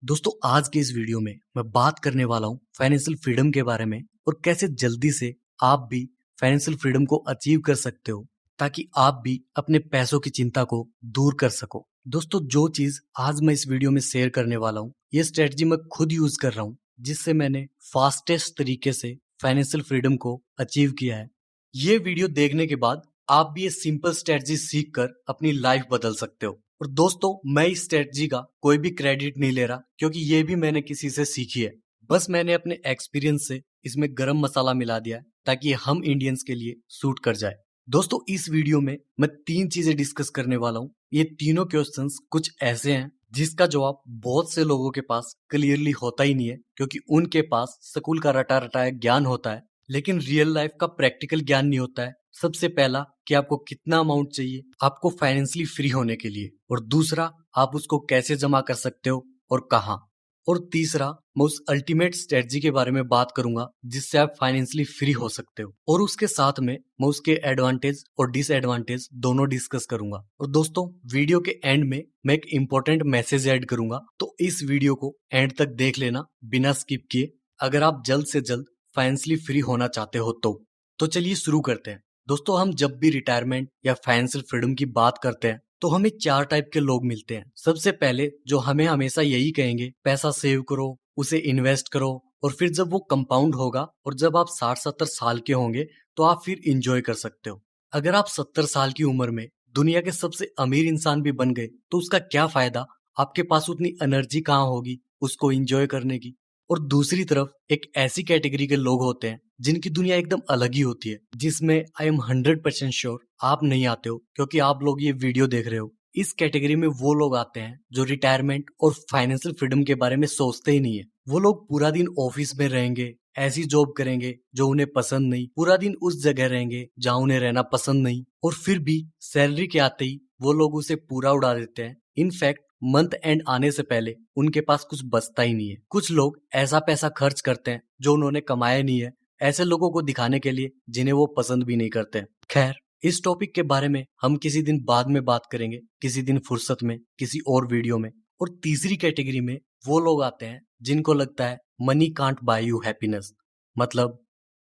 दोस्तों आज के इस वीडियो में मैं बात करने वाला हूँ फाइनेंशियल फ्रीडम के बारे में और कैसे जल्दी से आप भी फाइनेंशियल फ्रीडम को अचीव कर सकते हो ताकि आप भी अपने पैसों की चिंता को दूर कर सको। दोस्तों जो चीज आज मैं इस वीडियो में शेयर करने वाला हूँ ये स्ट्रेटजी मैं खुद यूज कर रहा हूँ जिससे मैंने फास्टेस्ट तरीके से फाइनेंशियल फ्रीडम को अचीव किया है। ये वीडियो देखने के बाद आप भी ये सिंपल स्ट्रेटजी सीख कर अपनी लाइफ बदल सकते हो। और दोस्तों मैं इस स्ट्रेटजी का कोई भी क्रेडिट नहीं ले रहा क्योंकि ये भी मैंने किसी से सीखी है। बस मैंने अपने एक्सपीरियंस से इसमें गरम मसाला मिला दिया है ताकि ये हम इंडियंस के लिए सूट कर जाए। दोस्तों इस वीडियो में मैं 3 चीजें डिस्कस करने वाला हूँ। ये तीनों क्वेश्चंस कुछ ऐसे हैं जिसका जवाब बहुत से लोगों के पास क्लियरली होता ही नहीं है क्योंकि उनके पास स्कूल का रटा रटाया ज्ञान होता है लेकिन रियल लाइफ का प्रैक्टिकल ज्ञान नहीं होता है। सबसे पहला कि आपको कितना अमाउंट चाहिए आपको फाइनेंशियली फ्री होने के लिए, और दूसरा आप उसको कैसे जमा कर सकते हो और कहाँ, और तीसरा मैं उस अल्टीमेट स्ट्रेटजी के बारे में बात करूंगा जिससे आप फाइनेंशियली फ्री हो सकते हो, और उसके साथ में मैं उसके एडवांटेज और डिसएडवांटेज दोनों डिस्कस करूंगा। और दोस्तों वीडियो के एंड में मैं एक इंपॉर्टेंट मैसेज ऐड करूंगा तो इस वीडियो को एंड तक देख लेना बिना स्किप किए अगर आप जल्द से जल्द फाइनेंशियली फ्री होना चाहते हो तो चलिए शुरू करते हैं। दोस्तों हम जब भी रिटायरमेंट या फाइनेंशियल फ्रीडम की बात करते हैं तो हमें 4 टाइप के लोग मिलते हैं। सबसे पहले जो हमें हमेशा यही कहेंगे पैसा सेव करो, उसे इन्वेस्ट करो, और फिर जब वो कंपाउंड होगा और जब आप 60-70 साल के होंगे तो आप फिर इंजॉय कर सकते हो। अगर आप 70 साल की उम्र में दुनिया के सबसे अमीर इंसान भी बन गए तो उसका क्या फायदा, आपके पास उतनी एनर्जी कहाँ होगी उसको इंजॉय करने की। और दूसरी तरफ एक ऐसी कैटेगरी के लोग होते हैं जिनकी दुनिया एकदम अलग ही होती है जिसमें आई एम 100% श्योर आप नहीं आते हो क्योंकि आप लोग ये वीडियो देख रहे हो। इस कैटेगरी में वो लोग आते हैं जो रिटायरमेंट और फाइनेंशियल फ्रीडम के बारे में सोचते ही नहीं है। वो लोग पूरा दिन ऑफिस में रहेंगे, ऐसी जॉब करेंगे जो उन्हें पसंद नहीं, पूरा दिन उस जगह रहेंगे जहाँ उन्हें रहना पसंद नहीं, और फिर भी सैलरी के आते ही वो लोग उसे पूरा उड़ा देते हैं। इनफैक्ट मंथ एंड आने से पहले उनके पास कुछ बचता ही नहीं है। कुछ लोग ऐसा पैसा खर्च करते हैं जो उन्होंने कमाया नहीं है ऐसे लोगों को दिखाने के लिए जिन्हें वो पसंद भी नहीं करते। खैर इस टॉपिक के बारे में हम किसी दिन बाद में बात करेंगे, किसी दिन फुर्सत में किसी और वीडियो में। और तीसरी कैटेगरी में वो लोग आते हैं जिनको लगता है money can't buy you happiness, मतलब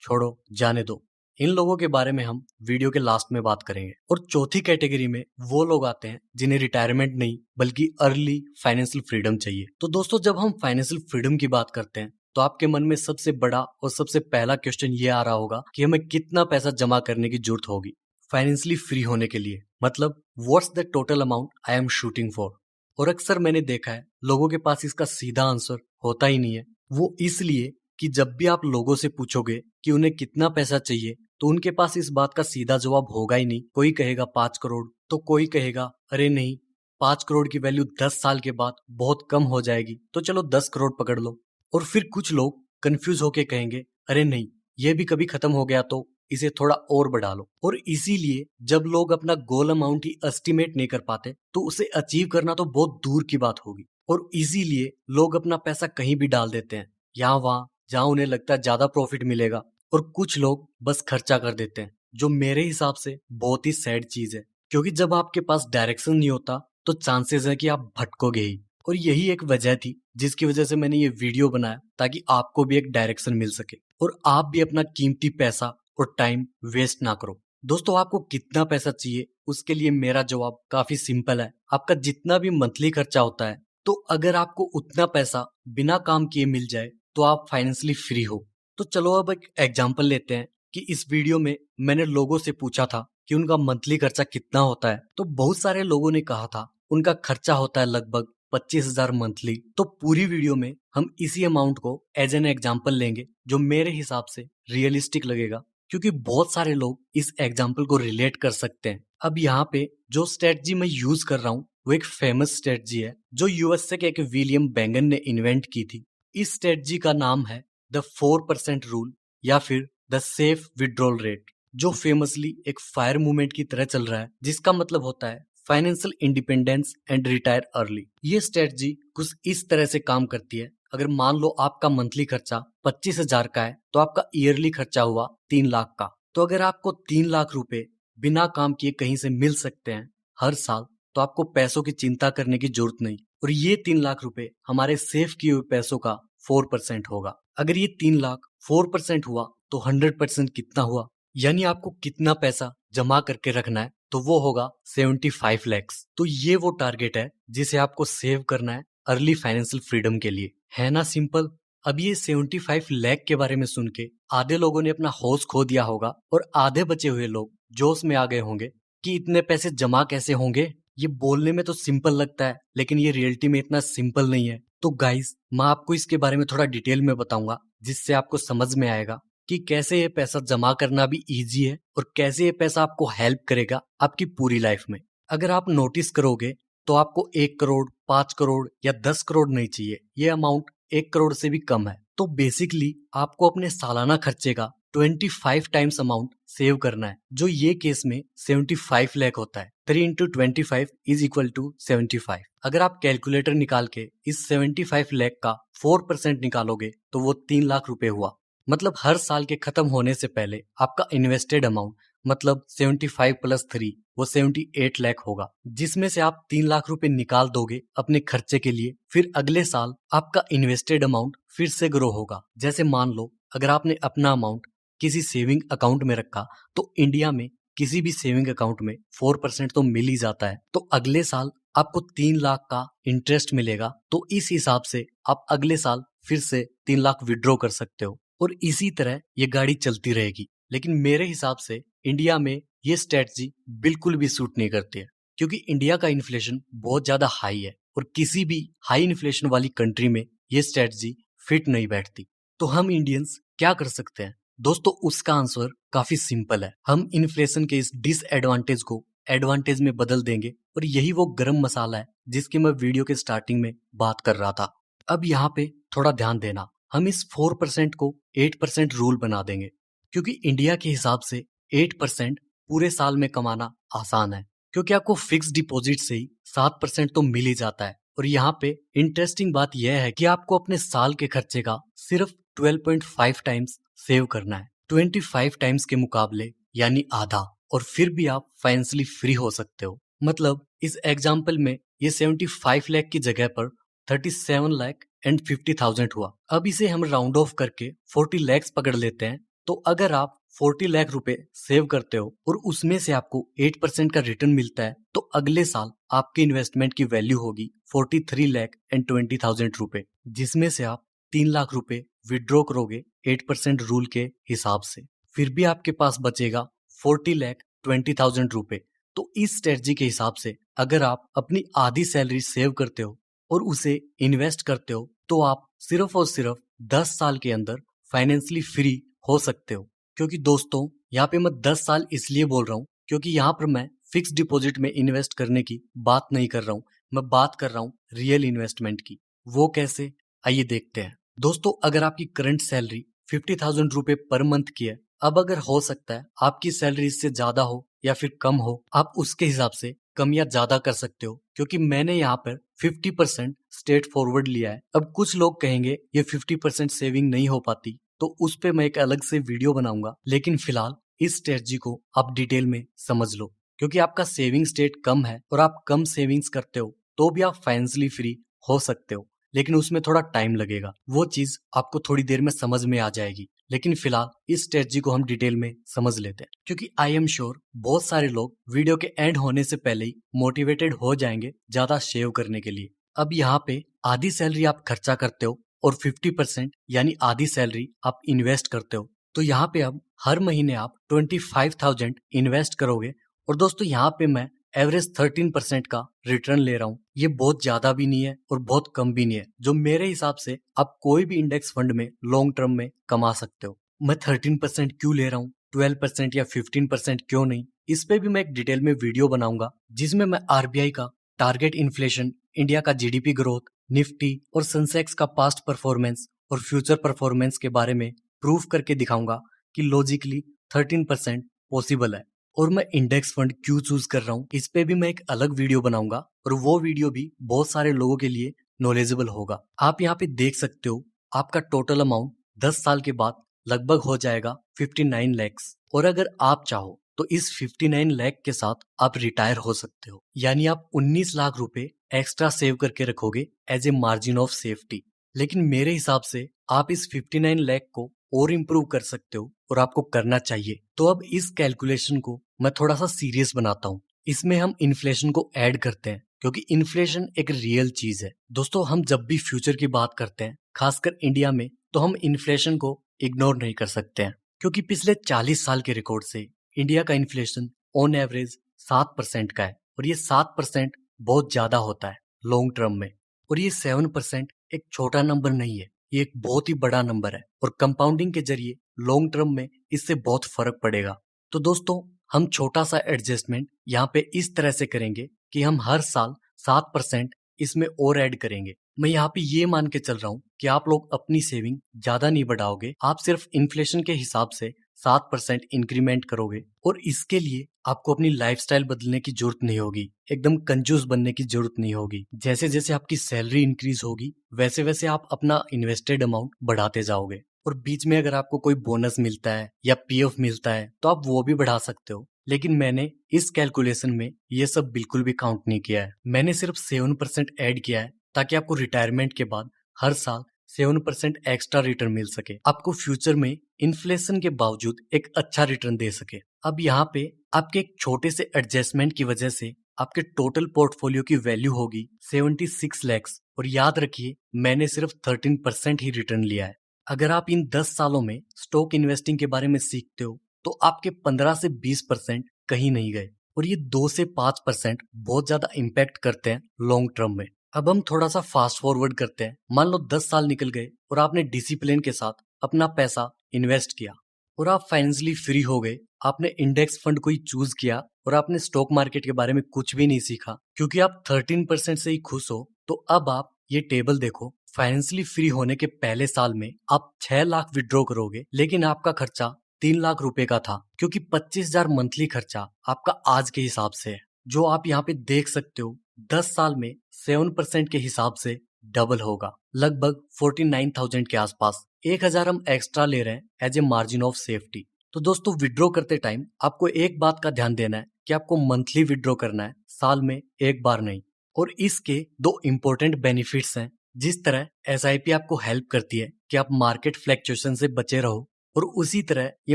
छोड़ो जाने दो। इन लोगों के बारे में हम वीडियो के लास्ट में बात करेंगे। और चौथी कैटेगरी में वो लोग आते हैं जिन्हें रिटायरमेंट नहीं बल्कि अर्ली फाइनेंशियल फ्रीडम चाहिए। तो दोस्तों जब हम फाइनेंशियल फ्रीडम की बात करते हैं तो आपके मन में सबसे बड़ा और सबसे पहला क्वेश्चन ये आ रहा होगा कि हमें कितना पैसा जमा करने की जरूरत होगी फाइनेंशियली फ्री होने के लिए, मतलब what's the total amount I am shooting for. और अक्सर मैंने देखा है लोगों के पास इसका सीधा आंसर होता ही नहीं है। वो इसलिए कि जब भी आप लोगों से पूछोगे कि उन्हें कितना पैसा चाहिए तो उनके पास इस बात का सीधा जवाब होगा ही नहीं। कोई कहेगा 5 करोड़ तो कोई कहेगा अरे नहीं 5 करोड़ की वैल्यू 10 साल के बाद बहुत कम हो जाएगी तो चलो 10 करोड़ पकड़ लो। और फिर कुछ लोग कंफ्यूज होके कहेंगे अरे नहीं ये भी कभी खत्म हो गया तो इसे थोड़ा और बढ़ा लो। और इसीलिए जब लोग अपना गोल अमाउंट ही एस्टिमेट नहीं कर पाते तो उसे अचीव करना तो बहुत दूर की बात होगी। और इसीलिए लोग अपना पैसा कहीं भी डाल देते हैं, यहाँ वहां जहां उन्हें लगता है ज्यादा प्रॉफिट मिलेगा, और कुछ लोग बस खर्चा कर देते हैं, जो मेरे हिसाब से बहुत ही सैड चीज है क्योंकि जब आपके पास डायरेक्शन नहीं होता तो चांसेस है कि आप भटकोगे ही। और यही एक वजह थी जिसकी वजह से मैंने ये वीडियो बनाया ताकि आपको भी एक डायरेक्शन मिल सके और आप भी अपना कीमती पैसा और टाइम वेस्ट ना करो। दोस्तों आपको कितना पैसा चाहिए उसके लिए मेरा जवाब काफी सिंपल है, आपका जितना भी मंथली खर्चा होता है तो अगर आपको उतना पैसा बिना काम किए मिल जाए तो आप फाइनेंशियली फ्री हो। तो चलो अब एक एग्जांपल लेते हैं कि इस वीडियो में मैंने लोगों से पूछा था कि उनका मंथली खर्चा कितना होता है तो बहुत सारे लोगों ने कहा था उनका खर्चा होता है लगभग 25,000 मंथली। तो पूरी वीडियो में हम इसी अमाउंट को एज एन एग्जांपल लेंगे जो मेरे हिसाब से रियलिस्टिक लगेगा क्योंकि बहुत सारे लोग इस एग्जांपल को रिलेट कर सकते हैं। अब यहाँ पे जो स्ट्रेटजी मैं यूज कर रहा हूँ वो एक फेमस स्ट्रेटजी है जो यूएसए के एक विलियम बैंगन ने इन्वेंट की थी। इस स्ट्रेटजी का नाम है द 4% रूल या फिर द सेफ विड्रॉल रेट, जो फेमसली एक फायर मूवमेंट की तरह चल रहा है जिसका मतलब होता है financial independence and retire early. ये स्ट्रेटजी कुछ इस तरह से काम करती है, अगर मान लो आपका मंथली खर्चा 25,000 का है तो आपका ईयरली खर्चा हुआ 3 लाख का। तो अगर आपको 3 लाख रुपए बिना काम किए कहीं से मिल सकते हैं हर साल तो आपको पैसों की चिंता करने की जरूरत नहीं। और ये 3 लाख रुपए हमारे सेव किए हुए पैसों का 4% होगा। अगर ये 3 लाख 4% हुआ तो 100% कितना हुआ, यानी आपको कितना पैसा जमा करके रखना है, तो वो होगा 75 लैक्स। तो ये वो टारगेट है जिसे आपको सेव करना है अर्ली फाइनेंशियल फ्रीडम के लिए। है ना सिंपल। अब ये 75 लाख के बारे में सुन के आधे लोगों ने अपना होश खो दिया होगा और आधे बचे हुए लोग जोश में आ गए होंगे कि इतने पैसे जमा कैसे होंगे। ये बोलने में तो सिंपल लगता है लेकिन ये रियलिटी में इतना सिंपल नहीं है। तो गाइस, मैं आपको इसके बारे में थोड़ा डिटेल में बताऊंगा जिससे आपको समझ में आएगा कि कैसे ये पैसा जमा करना भी इजी है और कैसे ये पैसा आपको हेल्प करेगा आपकी पूरी लाइफ में। अगर आप नोटिस करोगे तो आपको 1 करोड़, 5 करोड़ या 10 करोड़ नहीं चाहिए। ये अमाउंट 1 करोड़ से भी कम है। तो बेसिकली आपको अपने सालाना खर्चे का 25 टाइम्स अमाउंट सेव करना है, जो ये केस में 75 लाख होता है। 3 इंटू 25 इज इक्वल टू 75। अगर आप कैलकुलेटर निकाल के इस 75 लाख का 4% निकालोगे तो वो 3 लाख रुपए हुआ। मतलब हर साल के खत्म होने से पहले आपका इन्वेस्टेड अमाउंट मतलब 75 प्लस 3 वो 78 लाख होगा, जिसमें से आप 3 लाख रुपए निकाल दोगे अपने खर्चे के लिए। फिर अगले साल आपका इन्वेस्टेड अमाउंट फिर से ग्रो होगा। जैसे मान लो अगर आपने अपना अमाउंट किसी सेविंग अकाउंट में रखा तो इंडिया में किसी भी सेविंग अकाउंट में 4% तो मिल ही जाता है। तो अगले साल आपको 3 लाख का इंटरेस्ट मिलेगा। तो इस हिसाब से आप अगले साल फिर से 3 लाख विड्रॉ कर सकते हो और इसी तरह ये गाड़ी चलती रहेगी। लेकिन मेरे हिसाब से इंडिया में ये स्ट्रेटजी बिल्कुल भी सूट नहीं करती है, क्योंकि इंडिया का इन्फ्लेशन बहुत ज्यादा हाई है और किसी भी हाई इन्फ्लेशन वाली कंट्री में ये स्ट्रेटजी फिट नहीं बैठती। तो हम इंडियंस क्या कर सकते हैं दोस्तों? उसका आंसर काफी सिंपल है। हम इन्फ्लेशन के इस डिसएडवांटेज को एडवांटेज में बदल देंगे और यही वो गरम मसाला है जिसकी मैं वीडियो के स्टार्टिंग में बात कर रहा था। अब यहाँ पे थोड़ा ध्यान देना, हम इस 4% को 8% रूल बना देंगे, क्योंकि इंडिया के हिसाब से 8% पूरे साल में कमाना आसान है, क्योंकि आपको फिक्स डिपॉजिट से ही 7% तो मिल ही जाता है। और यहाँ पे इंटरेस्टिंग बात यह है कि आपको अपने साल के खर्चे का सिर्फ 12.5 टाइम्स सेव करना है, 25 टाइम्स के मुकाबले, यानी आधा। और फिर भी आप फाइनेंशियली फ्री हो सकते हो। मतलब इस एग्जाम्पल में ये 75 लाख की जगह पर 37 लाख एंड 50,000 हुआ। अब इसे हम राउंड ऑफ करके 40 लाख पकड़ लेते हैं। तो अगर आप 40 लाख रुपए सेव करते हो और उसमें से आपको 8% का रिटर्न मिलता है, तो अगले साल आपके इन्वेस्टमेंट की वैल्यू होगी 43 लाख एंड 20,000 रुपए, जिसमें से आप 3 लाख रुपए विड्रॉ करोगे 8% रूल के हिसाब से। फिर भी आपके पास बचेगा 40 लाख 20,000 रुपए। तो इस स्ट्रेटजी के हिसाब से अगर आप अपनी आधी सैलरी सेव करते हो और उसे इन्वेस्ट करते हो तो आप सिर्फ और सिर्फ 10 साल के अंदर फाइनेंशियली फ्री हो सकते हो। क्योंकि दोस्तों यहाँ पे मैं 10 साल इसलिए बोल रहा हूँ क्योंकि यहाँ पर मैं फिक्स डिपॉजिट में इन्वेस्ट करने की बात नहीं कर रहा हूँ, मैं बात कर रहा हूँ रियल इन्वेस्टमेंट की। वो कैसे, आइए देखते हैं। दोस्तों अगर आपकी करंट सैलरी 50,000 रुपए पर मंथ की है, अब अगर हो सकता है आपकी सैलरी इससे ज्यादा हो या फिर कम हो, आप उसके हिसाब से कम या ज्यादा कर सकते हो। क्योंकि मैंने यहाँ पर 50% स्ट्रेट फॉरवर्ड लिया है। अब कुछ लोग कहेंगे ये 50% सेविंग नहीं हो पाती, तो उस पे मैं एक अलग से वीडियो बनाऊंगा। लेकिन फिलहाल इस स्ट्रेटजी को आप डिटेल में समझ लो, क्योंकि आपका सेविंग स्टेट कम है और आप कम सेविंग्स करते हो तो भी आप फाइनेंशियली फ्री हो सकते हो। लेकिन उसमें थोड़ा टाइम लगेगा, वो चीज आपको थोड़ी देर में समझ में आ जाएगी। लेकिन फिलहाल इस स्ट्रेटजी को हम डिटेल में समझ लेते हैं, क्योंकि आई एम श्योर बहुत सारे लोग वीडियो के एंड होने से पहले ही मोटिवेटेड हो जाएंगे ज्यादा सेव करने के लिए। अब यहाँ पे आधी सैलरी आप खर्चा करते हो और 50% यानी आधी सैलरी आप इन्वेस्ट करते हो। तो यहाँ पे अब हर महीने आप 25,000 इन्वेस्ट करोगे। और दोस्तों यहाँ पे मैं एवरेज 13% का रिटर्न ले रहा हूँ। ये बहुत ज्यादा भी नहीं है और बहुत कम भी नहीं है, जो मेरे हिसाब से आप कोई भी इंडेक्स फंड में लॉन्ग टर्म में कमा सकते हो। मैं 13% क्यों ले रहा हूँ, 12% या 15% क्यों नहीं, इस पे भी मैं एक डिटेल में वीडियो बनाऊंगा, जिसमें मैं आरबीआई का टारगेट इन्फ्लेशन, इंडिया का जीडीपी ग्रोथ, निफ्टी और सेंसेक्स का पास्ट परफॉर्मेंस और फ्यूचर परफॉर्मेंस के बारे में प्रूफ करके दिखाऊंगा कि लॉजिकली 13% पॉसिबल है। और मैं इंडेक्स फंड क्यों चूज कर रहा हूँ, इस पे भी मैं एक अलग वीडियो बनाऊंगा और वो वीडियो भी बहुत सारे लोगों के लिए नॉलेजेबल होगा। आप यहाँ पे देख सकते हो आपका टोटल अमाउंट 10 साल के बाद लगभग हो जाएगा 59 लैक्स। और अगर आप चाहो तो इस 59 लाख के साथ आप रिटायर हो सकते हो। यानी आप 19 लाख रुपए एक्स्ट्रा सेव करके रखोगे as a margin of safety. लेकिन मेरे हिसाब से आप इस 59 लाख को और इम्प्रूव कर सकते हो और आपको करना चाहिए। तो अब इस कैलकुलेशन को मैं थोड़ा सा सीरियस बनाता हूँ। इसमें हम इन्फ्लेशन को ऐड करते हैं क्योंकि इन्फ्लेशन एक रियल चीज है। दोस्तों, हम जब भी फ्यूचर की बात करते हैं, खासकर इंडिया में, तो हम इन्फ्लेशन को इग्नोर नहीं कर सकते हैं क्योंकि पिछले 40 साल के रिकॉर्ड से इंडिया का इन्फ्लेशन ऑन एवरेज 7% का है और ये 7% बहुत ज्यादा होता है लॉन्ग टर्म में। और ये 7% एक छोटा नंबर नहीं है, ये एक बहुत ही बड़ा नंबर है और कंपाउंडिंग के जरिए लॉन्ग टर्म में इससे बहुत फर्क पड़ेगा। तो दोस्तों, हम छोटा सा एडजस्टमेंट यहाँ पे इस तरह से करेंगे कि हम हर साल 7% इसमें और ऐड करेंगे। मैं यहाँ पे ये मान के चल रहा हूँ कि आप लोग अपनी सेविंग ज्यादा नहीं बढ़ाओगे, आप सिर्फ इन्फ्लेशन के हिसाब से 7% इंक्रीमेंट करोगे और इसके लिए आपको अपनी लाइफस्टाइल बदलने की जरूरत नहीं होगी, एकदम कंजूस बनने की जरूरत नहीं होगी। जैसे जैसे आपकी सैलरी इंक्रीज होगी वैसे वैसे आप अपना इन्वेस्टेड अमाउंट बढ़ाते जाओगे और बीच में अगर आपको कोई बोनस मिलता है या पीएफ मिलता है तो आप वो भी बढ़ा सकते हो। लेकिन मैंने इस कैलकुलेशन में ये सब बिल्कुल भी काउंट नहीं किया है। मैंने सिर्फ 7% ऐड किया है ताकि आपको रिटायरमेंट के बाद हर साल 7% एक्स्ट्रा रिटर्न मिल सके, आपको फ्यूचर में इन्फ्लेशन के बावजूद एक अच्छा रिटर्न दे सके। अब यहाँ पे आपके एक छोटे से एडजस्टमेंट की वजह से आपके टोटल पोर्टफोलियो की वैल्यू होगी 76 लाख और याद रखिए मैंने सिर्फ 13% ही रिटर्न लिया है। अगर आप इन 10 सालों में स्टॉक इन्वेस्टिंग के बारे में सीखते हो तो आपके 15 से 20% कहीं नहीं गए और ये 2 से 5% बहुत ज्यादा इम्पैक्ट करते हैं लॉन्ग टर्म में। अब हम थोड़ा सा फास्ट फॉरवर्ड करते हैं। मान लो 10 साल निकल गए और आपने डिसिप्लिन के साथ अपना पैसा इन्वेस्ट किया और आप फाइनेंशियली फ्री हो गए। आपने इंडेक्स फंड को ही चूज किया और आपने स्टॉक मार्केट के बारे में कुछ भी नहीं सीखा क्योंकि आप 13% से ही खुश हो। तो अब आप ये टेबल देखो, फाइनेंशियली फ्री होने के पहले साल में आप 6 लाख विड्रॉ करोगे लेकिन आपका खर्चा 3 लाख रुपए का था क्योंकि 25,000 मंथली खर्चा आपका आज के हिसाब से है। जो आप यहाँ पे देख सकते हो 10 साल में 7% के हिसाब से डबल होगा, लगभग 49,000 के आसपास। 1,000 हम एक्स्ट्रा ले रहे हैं as a margin of safety. तो दोस्तों, विड्रॉ करते टाइम आपको एक बात का ध्यान देना है कि आपको मंथली विड्रॉ करना है, साल में एक बार नहीं। और इसके दो इम्पोर्टेंट बेनिफिट्स हैं। जिस तरह एसआईपी आपको हेल्प करती है कि आप मार्केट फ्लैक्चुएशन से बचे रहो, और उसी तरह ये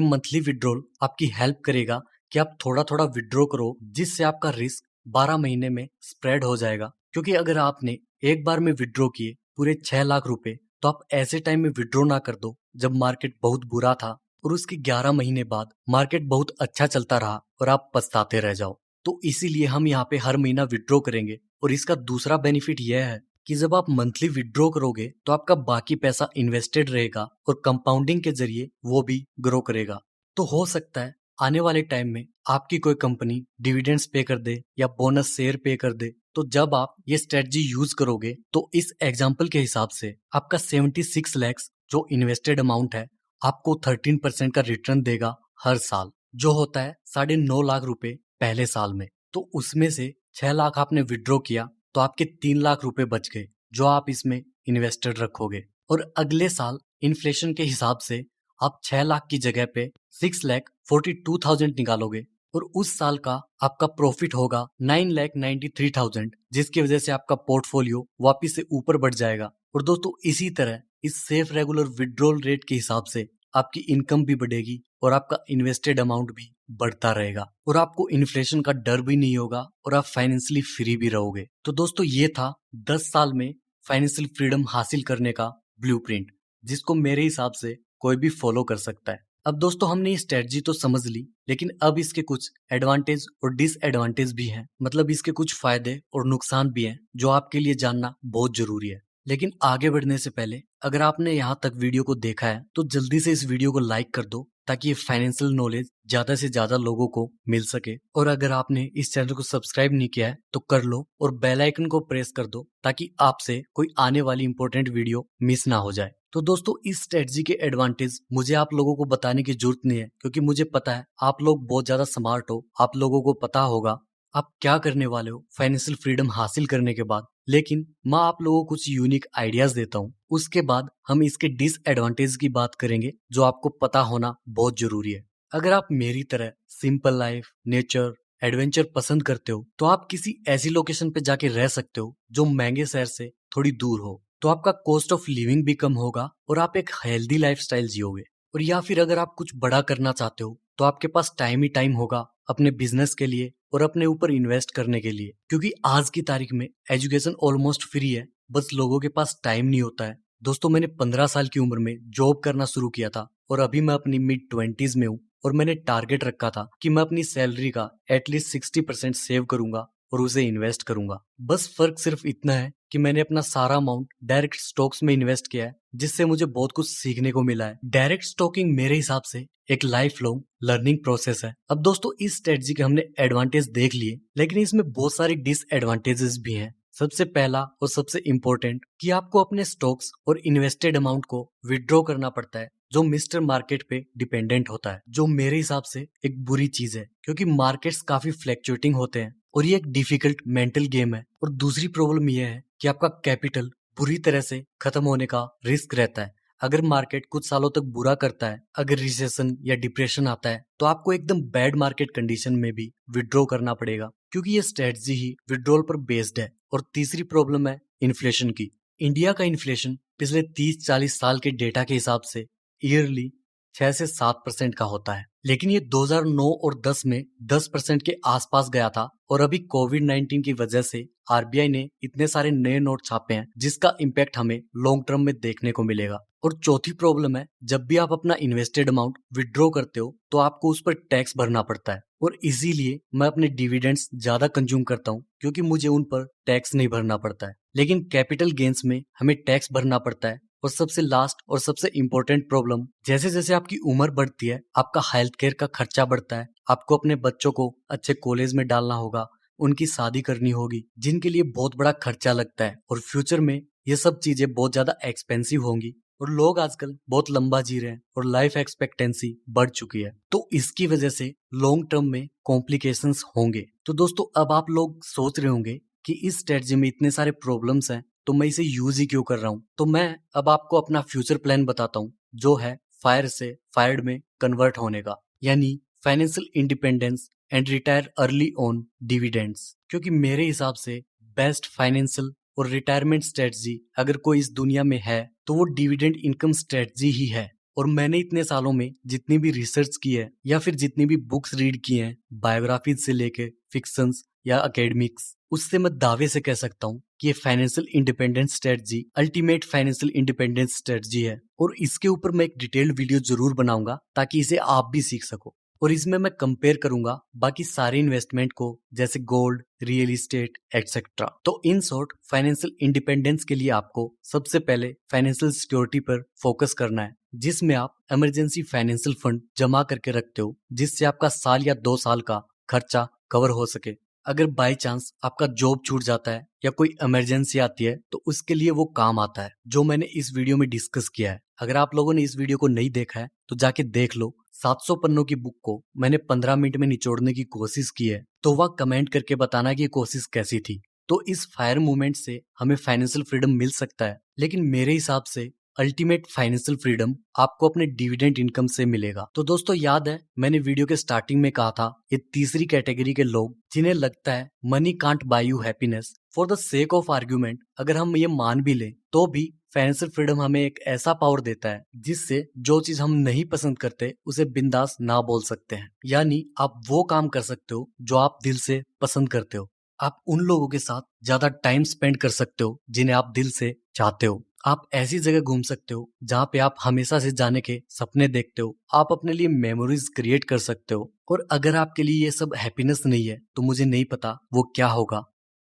मंथली विड्रॉल आपकी हेल्प करेगा कि आप थोड़ा थोड़ा विड्रॉ करो जिससे आपका रिस्क 12 महीने में स्प्रेड हो जाएगा। क्योंकि अगर आपने एक बार में विड्रॉ किए पूरे 6 लाख रुपए तो आप ऐसे टाइम में विड्रॉ ना कर दो जब मार्केट बहुत बुरा था और उसके 11 महीने बाद मार्केट बहुत अच्छा चलता रहा और आप पछताते रह जाओ। तो इसीलिए हम यहाँ पे हर महीना विड्रॉ करेंगे। और इसका दूसरा बेनिफिट यह है कि जब आप मंथली विड्रॉ करोगे तो आपका बाकी पैसा इन्वेस्टेड रहेगा और कंपाउंडिंग के जरिए वो भी ग्रो करेगा। तो हो सकता है आने वाले टाइम में आपकी कोई कंपनी डिविडेंड्स पे कर दे या बोनस शेयर पे कर दे। तो जब आप ये स्ट्रेटजी यूज करोगे तो इस एग्जाम्पल के हिसाब से आपका 76 लाख जो इन्वेस्टेड अमाउंट है आपको 13% का रिटर्न देगा हर साल, जो होता है 9.5 लाख रुपए पहले साल में। तो उसमें से 6 लाख आपने विड्रॉ किया तो आपके 3 लाख रुपए बच गए जो आप इसमें इन्वेस्टेड रखोगे। और अगले साल इन्फ्लेशन के हिसाब से आप 6 लाख की जगह पे 6,42,000 निकालोगे और उस साल का आपका प्रॉफिट होगा 9,93,000, जिसकी वजह से आपका पोर्टफोलियो वापिस से ऊपर बढ़ जाएगा। और दोस्तों, इसी तरह इस सेफ रेगुलर विड्रॉल रेट के हिसाब से आपकी इनकम भी बढ़ेगी और आपका इन्वेस्टेड अमाउंट भी बढ़ता रहेगा और आपको इन्फ्लेशन का डर भी नहीं होगा और आप फाइनेंशियली फ्री भी रहोगे। तो दोस्तों, ये था 10 साल में फाइनेंशियल फ्रीडम हासिल करने का ब्लूप्रिंट, जिसको मेरे हिसाब से कोई भी फॉलो कर सकता है। अब दोस्तों, हमने ये स्ट्रेटजी तो समझ ली, लेकिन अब इसके कुछ एडवांटेज और डिसएडवांटेज भी हैं। मतलब इसके कुछ फायदे और नुकसान भी हैं जो आपके लिए जानना बहुत जरूरी है। लेकिन आगे बढ़ने से पहले अगर आपने यहाँ तक वीडियो को देखा है तो जल्दी से इस वीडियो को लाइक कर दो ताकि ये फाइनेंशियल नॉलेज ज्यादा से ज्यादा लोगों को मिल सके। और अगर आपने इस चैनल को सब्सक्राइब नहीं किया है तो कर लो और बेल आइकन को प्रेस कर दो ताकि आपसे कोई आने वाली इंपॉर्टेंट वीडियो मिस ना हो जाए। तो दोस्तों, इस स्ट्रेटजी के एडवांटेज मुझे आप लोगों को बताने की जरूरत नहीं है क्योंकि मुझे पता है आप लोग बहुत ज्यादा स्मार्ट हो, आप लोगों को पता होगा आप क्या करने वाले हो फाइनेंशियल फ्रीडम हासिल करने के बाद। लेकिन मैं आप लोगों को कुछ यूनिक आइडियाज देता हूँ, उसके बाद हम इसके डिसएडवांटेज की बात करेंगे जो आपको पता होना बहुत जरूरी है। अगर आप मेरी तरह सिंपल लाइफ, नेचर, एडवेंचर पसंद करते हो तो आप किसी ऐसी लोकेशन पे जाके रह सकते हो जो महंगे शहर से थोड़ी दूर हो। तो आपका कॉस्ट ऑफ लिविंग भी कम होगा और आप एक हेल्दी लाइफस्टाइल जियोगे। और या फिर अगर आप कुछ बड़ा करना चाहते हो तो आपके पास टाइम ही टाइम होगा अपने बिजनेस के लिए और अपने ऊपर इन्वेस्ट करने के लिए, क्योंकि आज की तारीख में एजुकेशन ऑलमोस्ट फ्री है, बस लोगों के पास टाइम नहीं होता है। दोस्तों, मैंने 15 साल की उम्र में जॉब करना शुरू किया था और अभी मैं अपनी मिड 20s में हूँ और मैंने टारगेट रखा था कि मैं अपनी सैलरी का एटलीस्ट 60% सेव करूंगा और उसे इन्वेस्ट करूंगा। बस फर्क सिर्फ इतना है कि मैंने अपना सारा अमाउंट डायरेक्ट स्टॉक्स में इन्वेस्ट किया है, जिससे मुझे बहुत कुछ सीखने को मिला है। डायरेक्ट स्टॉकिंग मेरे हिसाब से एक लाइफ लॉन्ग लर्निंग प्रोसेस है। अब दोस्तों, इस स्ट्रेटजी के हमने एडवांटेज देख लिए, लेकिन इसमें बहुत सारी डिसएडवांटेजेस भी हैं। सबसे पहला और सबसे इम्पोर्टेंट कि आपको अपने स्टॉक्स और इन्वेस्टेड अमाउंट को विड्रॉ करना पड़ता है, जो मिस्टर मार्केट पे डिपेंडेंट होता है, जो मेरे हिसाब से एक बुरी चीज है, क्योंकि मार्केट्स काफी फ्लैक्चुएटिंग होते हैं और ये एक डिफिकल्ट मेंटल गेम है। और दूसरी प्रॉब्लम यह है कि आपका कैपिटल बुरी तरह से खत्म होने का रिस्क रहता है। अगर मार्केट कुछ सालों तक बुरा करता है, अगर रिसेशन या डिप्रेशन आता है, तो आपको एकदम बैड मार्केट कंडीशन में भी विड्रॉ करना पड़ेगा, क्योंकि ये स्ट्रेटजी ही विड्रॉल पर बेस्ड है। और तीसरी प्रॉब्लम है इन्फ्लेशन की। इंडिया का इन्फ्लेशन पिछले 30-40 साल के डेटा के हिसाब से ईयरली 6 से 7% का होता है, लेकिन ये 2009 और 10 में 10% के आसपास गया था। और अभी कोविड-19 की वजह से आरबीआई ने इतने सारे नए नोट छापे हैं, जिसका इम्पैक्ट हमें लॉन्ग टर्म में देखने को मिलेगा। और चौथी प्रॉब्लम है, जब भी आप अपना इन्वेस्टेड अमाउंट विड्रॉ करते हो तो आपको उस पर टैक्स भरना पड़ता है, और इसीलिए मैं अपने डिविडेंड्स ज्यादा कंज्यूम करता हूँ, क्योंकि मुझे उन पर टैक्स नहीं भरना पड़ता है। लेकिन कैपिटल गेन्स में हमें टैक्स भरना पड़ता है। और सबसे लास्ट और सबसे इम्पोर्टेंट प्रॉब्लम, जैसे जैसे आपकी उम्र बढ़ती है, आपका हेल्थ केयर का खर्चा बढ़ता है। आपको अपने बच्चों को अच्छे कॉलेज में डालना होगा, उनकी शादी करनी होगी, जिनके लिए बहुत बड़ा खर्चा लगता है, और फ्यूचर में ये सब चीजें बहुत ज्यादा एक्सपेंसिव होंगी। और लोग आजकल बहुत लंबा जी रहे हैं और लाइफ एक्सपेक्टेंसी बढ़ चुकी है, तो इसकी वजह से लॉन्ग टर्म में कॉम्प्लिकेशंस होंगे। तो दोस्तों, अब आप लोग सोच रहे होंगे कि इस स्ट्रेटजी में इतने सारे प्रॉब्लम्स हैं, तो मैं इसे यूज ही क्यों कर रहा हूँ। तो मैं अब आपको अपना फ्यूचर प्लान बताता हूँ, जो है फायर से फायर्ड में कन्वर्ट होने का, यानी financial independence and retire early on dividends. क्योंकि मेरे हिसाब से बेस्ट फाइनेंशियल और रिटायरमेंट स्ट्रेटजी अगर कोई इस दुनिया में है तो वो डिविडेंड इनकम स्ट्रेटजी ही है। और मैंने इतने सालों में जितनी भी रिसर्च की है या फिर जितनी भी बुक्स रीड की हैं, बायोग्राफीज से लेके फिक्शंस या एकेडमिक्स, उससे मैं दावे से कह सकता हूँ कि ये financial independence strategy ultimate financial independence strategy है। और इसके ऊपर मैं एक डिटेल्ड वीडियो जरूर बनाऊंगा ताकि इसे आप भी सीख सको। और इसमें मैं कंपेयर करूंगा बाकी सारे इन्वेस्टमेंट को, जैसे गोल्ड, रियल एस्टेट एक्सेट्रा। तो इन शॉर्ट, फाइनेंशियल इंडिपेंडेंस के लिए आपको सबसे पहले फाइनेंशियल सिक्योरिटी पर फोकस करना है, जिसमें आप इमरजेंसी फाइनेंशियल फंड जमा करके रखते हो, जिससे आपका साल या 2 साल का खर्चा कवर हो सके। अगर बाय चांस आपका जॉब छूट जाता है या कोई इमरजेंसी आती है तो उसके लिए वो काम आता है, जो मैंने इस वीडियो में डिस्कस किया है। अगर आप लोगों ने इस वीडियो को नहीं देखा है तो जाके देख लो। 700 पन्नों की बुक को मैंने 15 मिनट में निचोड़ने की कोशिश की है, तो वह कमेंट करके बताना कि ये कोशिश कैसी थी। तो इस फायर मूवमेंट से हमें फाइनेंशियल फ्रीडम मिल सकता है, लेकिन मेरे हिसाब से अल्टीमेट फाइनेंशियल फ्रीडम आपको अपने डिविडेंड इनकम से मिलेगा। तो दोस्तों, याद है मैंने वीडियो के स्टार्टिंग में कहा था, ये तीसरी कैटेगरी के लोग जिन्हें लगता है money can't buy you happiness. For the sake of argument, अगर हम ये मान भी लें तो भी फाइनेंशियल फ्रीडम हमें एक ऐसा पावर देता है जिससे जो चीज हम नहीं पसंद करते उसे बिंदास ना बोल सकते हैं। यानी आप वो काम कर सकते हो जो आप दिल से पसंद करते हो। आप उन लोगों के साथ ज्यादा टाइम स्पेंड कर सकते हो जिन्हें आप दिल से चाहते हो। आप ऐसी जगह घूम सकते हो जहाँ पे आप हमेशा से जाने के सपने देखते हो। आप अपने लिए मेमोरीज क्रिएट कर सकते हो। और अगर आपके लिए ये सब हैप्पीनेस नहीं है तो मुझे नहीं पता वो क्या होगा।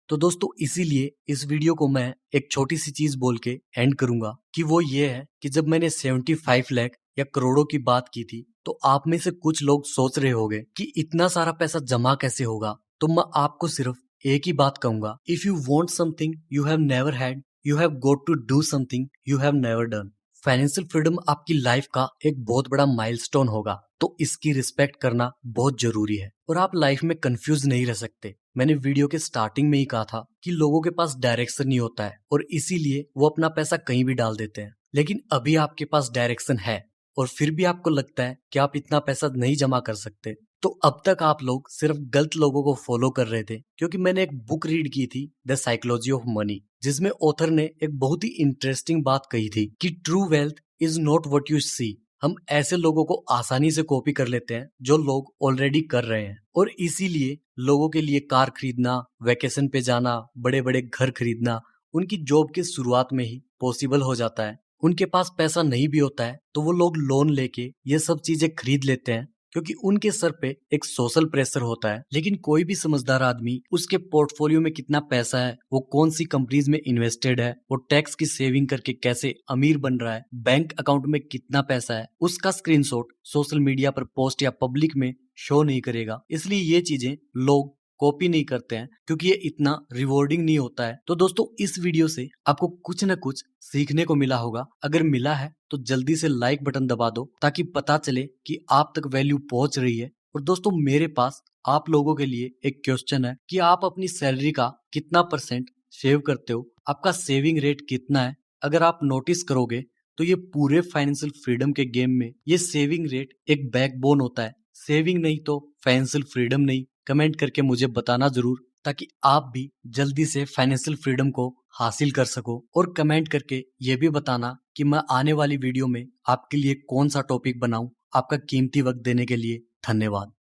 तो दोस्तों, इसीलिए इस वीडियो को मैं एक छोटी सी चीज बोल के एंड करूंगा कि वो ये है कि जब मैंने 75 लाख या करोड़ों की बात की थी तो आप में से कुछ लोग सोच रहे होंगे कि इतना सारा पैसा जमा कैसे होगा। तो मैं आपको सिर्फ एक ही बात कहूंगा, if you want something you have never had, you have got to do something you have never done. Financial freedom आपकी लाइफ का एक बहुत बड़ा माइलस्टोन होगा, तो इसकी रिस्पेक्ट करना बहुत जरूरी है। और आप लाइफ में कंफ्यूज नहीं रह सकते। मैंने वीडियो के स्टार्टिंग में ही कहा था कि लोगों के पास डायरेक्शन नहीं होता है और इसीलिए वो अपना पैसा कहीं भी डाल देते हैं। लेकिन अभी आपके पास डायरेक्शन है और फिर भी आपको लगता है कि आप इतना पैसा नहीं जमा कर सकते, तो अब तक आप लोग सिर्फ गलत लोगों को फॉलो कर रहे थे। क्योंकि मैंने एक बुक रीड की थी, द साइकोलॉजी ऑफ मनी, जिसमें ऑथर ने एक बहुत ही इंटरेस्टिंग बात कही थी कि true wealth is not what you see. हम ऐसे लोगों को आसानी से कॉपी कर लेते हैं जो लोग ऑलरेडी कर रहे हैं, और इसीलिए लोगों के लिए कार खरीदना, वेकेशन पे जाना, बड़े बड़े घर खरीदना उनकी जॉब की शुरुआत में ही पॉसिबल हो जाता है। उनके पास पैसा नहीं भी होता है तो वो लोग लोन लेके ये सब चीजें खरीद लेते हैं, क्योंकि उनके सर पे एक सोशल प्रेशर होता है। लेकिन कोई भी समझदार आदमी उसके पोर्टफोलियो में कितना पैसा है, वो कौन सी कंपनीज में इन्वेस्टेड है, वो टैक्स की सेविंग करके कैसे अमीर बन रहा है, बैंक अकाउंट में कितना पैसा है, उसका स्क्रीनशॉट सोशल मीडिया पर पोस्ट या पब्लिक में शो नहीं करेगा। इसलिए ये चीजें लोग कॉपी नहीं करते हैं, क्योंकि ये इतना रिवॉर्डिंग नहीं होता है। तो दोस्तों, इस वीडियो से आपको कुछ न कुछ सीखने को मिला होगा। अगर मिला है तो जल्दी से लाइक बटन दबा दो, ताकि पता चले कि आप तक वैल्यू पहुंच रही है। और दोस्तों, मेरे पास आप लोगों के लिए एक क्वेश्चन है कि आप अपनी सैलरी का कितना परसेंट सेव करते हो, आपका सेविंग रेट कितना है। अगर आप नोटिस करोगे तो ये पूरे फाइनेंशियल फ्रीडम के गेम में ये सेविंग रेट एक बैकबोन होता है। सेविंग नहीं तो फाइनेंशियल फ्रीडम नहीं। कमेंट करके मुझे बताना जरूर, ताकि आप भी जल्दी से फाइनेंशियल फ्रीडम को हासिल कर सको। और कमेंट करके ये भी बताना कि मैं आने वाली वीडियो में आपके लिए कौन सा टॉपिक बनाऊं। आपका कीमती वक्त देने के लिए धन्यवाद।